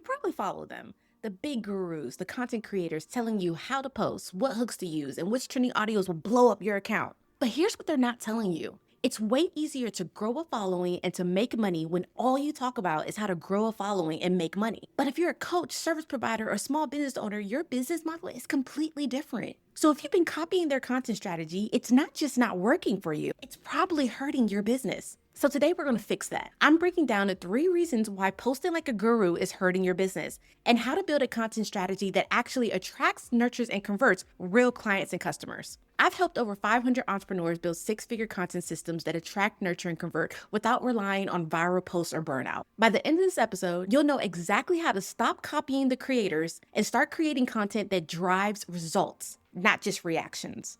probably follow them. The big gurus, the content creators telling you how to post, what hooks to use, and which trending audios will blow up your account. But here's what they're not telling you. It's way easier to grow a following and to make money when all you talk about is how to grow a following and make money. But if you're a coach, service provider, or small business owner, your business model is completely different. So if you've been copying their content strategy, it's not just not working for you, it's probably hurting your business. So today we're going to fix that. I'm breaking down the 3 reasons why posting like a guru is hurting your business and how to build a content strategy that actually attracts, nurtures, and converts real clients and customers. I've helped over 500 entrepreneurs build 6-figure content systems that attract, nurture, and convert without relying on viral posts or burnout. By the end of this episode, you'll know exactly how to stop copying the creators and start creating content that drives results, not just reactions.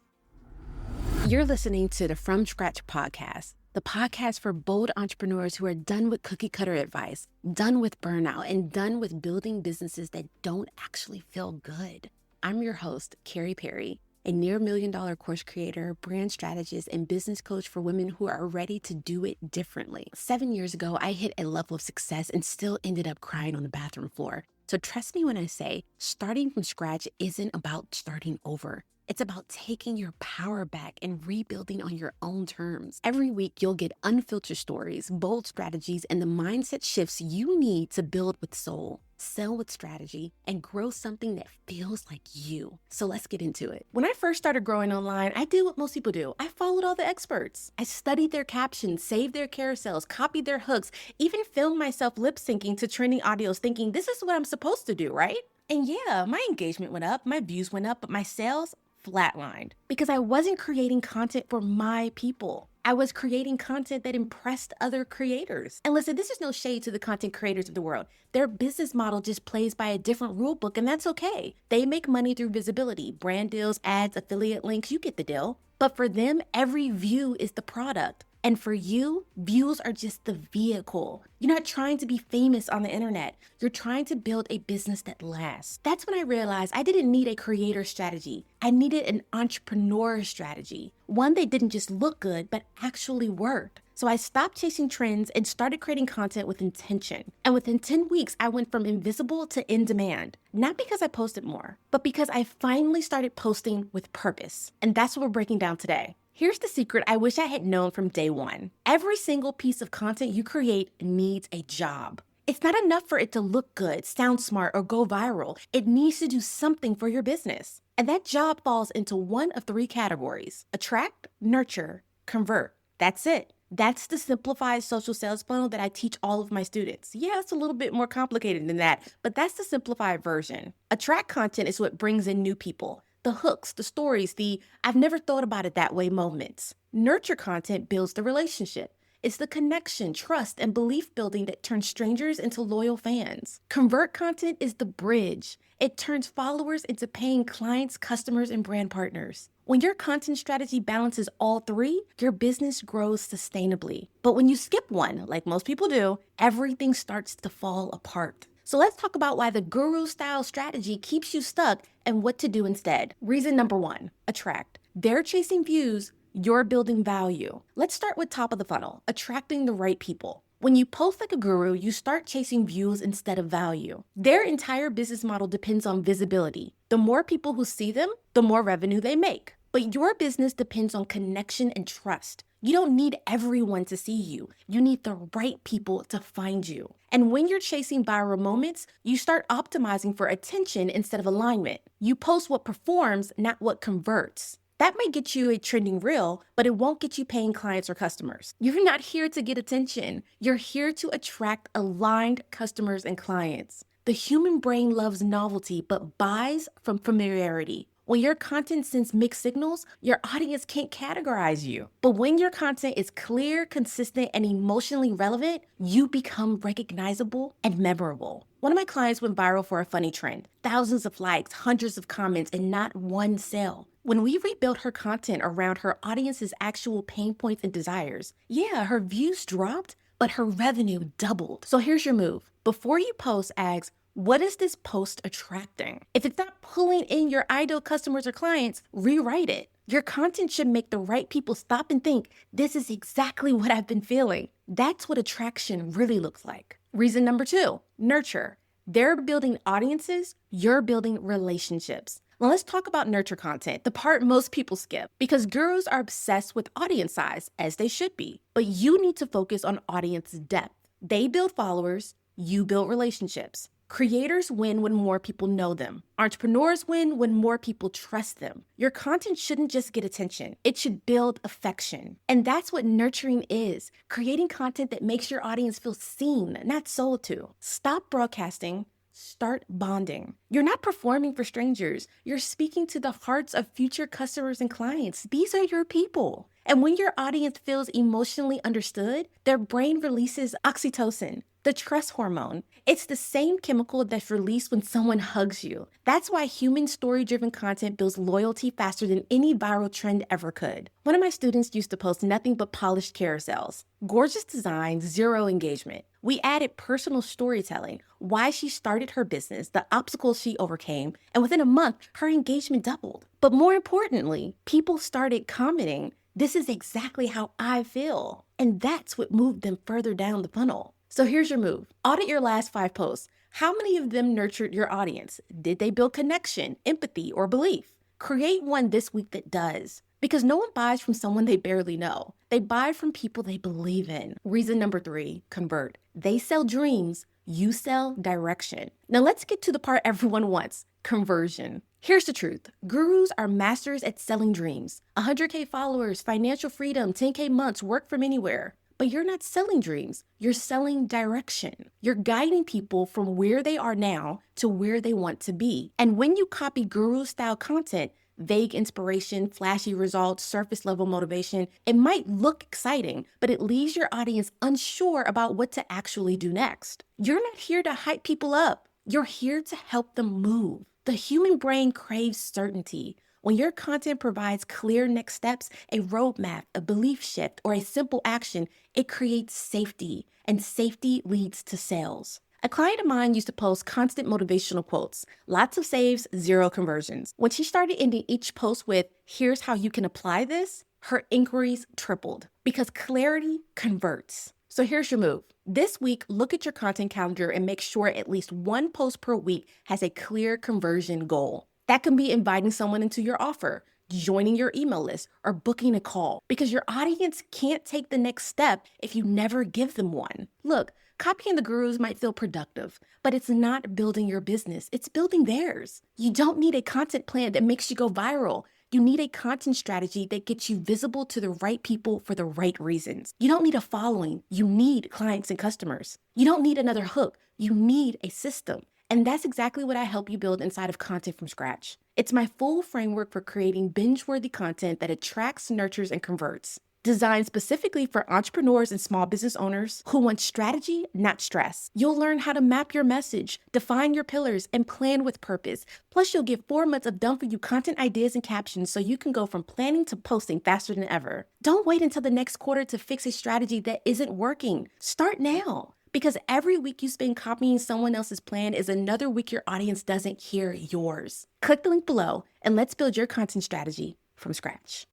You're listening to the From Scratch podcast, the podcast for bold entrepreneurs who are done with cookie cutter advice, done with burnout, and done with building businesses that don't actually feel good. I'm your host, Kary, a near $1 million course creator, brand strategist, and business coach for women who are ready to do it differently. 7 years ago, I hit a level of success and still ended up crying on the bathroom floor. So trust me when I say starting from scratch isn't about starting over. It's about taking your power back and rebuilding on your own terms. Every week, you'll get unfiltered stories, bold strategies, and the mindset shifts you need to build with soul, sell with strategy, and grow something that feels like you. So let's get into it. When I first started growing online, I did what most people do. I followed all the experts. I studied their captions, saved their carousels, copied their hooks, even filmed myself lip syncing to trending audios thinking this is what I'm supposed to do, right? And yeah, my engagement went up, my views went up, but my sales flatlined because I wasn't creating content for my people. I was creating content that impressed other creators. And listen, this is no shade to the content creators of the world. Their business model just plays by a different rule book, and that's okay. They make money through visibility, brand deals, ads, affiliate links, you get the deal. But for them, every view is the product. And for you, views are just the vehicle. You're not trying to be famous on the internet. You're trying to build a business that lasts. That's when I realized I didn't need a creator strategy. I needed an entrepreneur strategy. One that didn't just look good, but actually worked. So I stopped chasing trends and started creating content with intention. And within 10 weeks, I went from invisible to in demand. Not because I posted more, but because I finally started posting with purpose. And that's what we're breaking down today. Here's the secret I wish I had known from day one. Every single piece of content you create needs a job. It's not enough for it to look good, sound smart, or go viral. It needs to do something for your business. And that job falls into one of 3 categories: attract, nurture, convert. That's it. That's the simplified social sales funnel that I teach all of my students. Yeah, it's a little bit more complicated than that, but that's the simplified version. Attract content is what brings in new people. The hooks, the stories, the I've never thought about it that way moments. Nurture content builds the relationship. It's the connection, trust, and belief building that turns strangers into loyal fans. Convert content is the bridge. It turns followers into paying clients, customers, and brand partners. When your content strategy balances all 3, your business grows sustainably. But when you skip one, like most people do, everything starts to fall apart. So let's talk about why the guru-style strategy keeps you stuck and what to do instead. Reason number 1, attract. They're chasing views, you're building value. Let's start with top of the funnel, attracting the right people. When you post like a guru, you start chasing views instead of value. Their entire business model depends on visibility. The more people who see them, the more revenue they make. But your business depends on connection and trust. You don't need everyone to see you. You need the right people to find you. And when you're chasing viral moments, you start optimizing for attention instead of alignment. You post what performs, not what converts. That might get you a trending reel, but it won't get you paying clients or customers. You're not here to get attention. You're here to attract aligned customers and clients. The human brain loves novelty, but buys from familiarity. When your content sends mixed signals, your audience can't categorize you. But when your content is clear, consistent, and emotionally relevant, you become recognizable and memorable. One of my clients went viral for a funny trend. Thousands of likes, hundreds of comments, and not one sale. When we rebuilt her content around her audience's actual pain points and desires, yeah, her views dropped, but her revenue doubled. So here's your move. Before you post, ask, what is this post attracting? If it's not pulling in your ideal customers or clients, rewrite it. Your content should make the right people stop and think, this is exactly what I've been feeling. That's what attraction really looks like. Reason number 2, nurture. They're building audiences, you're building relationships. Now let's talk about nurture content, the part most people skip, because gurus are obsessed with audience size, as they should be. But you need to focus on audience depth. They build followers, you build relationships. Creators win when more people know them. Entrepreneurs win when more people trust them. Your content shouldn't just get attention, it should build affection. And that's what nurturing is, creating content that makes your audience feel seen, not sold to. Stop broadcasting. Start bonding. You're not performing for strangers. You're speaking to the hearts of future customers and clients. These are your people. And when your audience feels emotionally understood, their brain releases oxytocin, the trust hormone. It's the same chemical that's released when someone hugs you. That's why human story-driven content builds loyalty faster than any viral trend ever could. One of my students used to post nothing but polished carousels. Gorgeous design, zero engagement. We added personal storytelling, why she started her business, the obstacles she overcame, and within a month, her engagement doubled. But more importantly, people started commenting, "This is exactly how I feel." And that's what moved them further down the funnel. So here's your move. Audit your last 5 posts. How many of them nurtured your audience? Did they build connection, empathy, or belief? Create one this week that does. Because no one buys from someone they barely know. They buy from people they believe in. Reason number 3, convert. They sell dreams, you sell direction. Now let's get to the part everyone wants, conversion. Here's the truth. Gurus are masters at selling dreams. 100K followers, financial freedom, 10K months, work from anywhere. But you're not selling dreams, you're selling direction. You're guiding people from where they are now to where they want to be. And when you copy guru-style content, vague inspiration, flashy results, surface level motivation, it might look exciting, but it leaves your audience unsure about what to actually do next. You're not here to hype people up. You're here to help them move. The human brain craves certainty. When your content provides clear next steps, a roadmap, a belief shift, or a simple action, it creates safety, and safety leads to sales. A client of mine used to post constant motivational quotes, lots of saves, zero conversions. When she started ending each post with, "Here's how you can apply this," her inquiries tripled because clarity converts. So here's your move. This week, look at your content calendar and make sure at least one post per week has a clear conversion goal. That can be inviting someone into your offer, joining your email list, or booking a call, because your audience can't take the next step if you never give them one. Look, copying the gurus might feel productive, but it's not building your business, it's building theirs. You don't need a content plan that makes you go viral. You need a content strategy that gets you visible to the right people for the right reasons. You don't need a following, you need clients and customers. You don't need another hook, you need a system. And that's exactly what I help you build inside of Content from Scratch. It's my full framework for creating binge-worthy content that attracts, nurtures, and converts. Designed specifically for entrepreneurs and small business owners who want strategy, not stress. You'll learn how to map your message, define your pillars, and plan with purpose. Plus, you'll get 4 months of done-for-you content ideas and captions so you can go from planning to posting faster than ever. Don't wait until the next quarter to fix a strategy that isn't working. Start now. Because every week you spend copying someone else's plan is another week your audience doesn't hear yours. Click the link below and let's build your content strategy from scratch.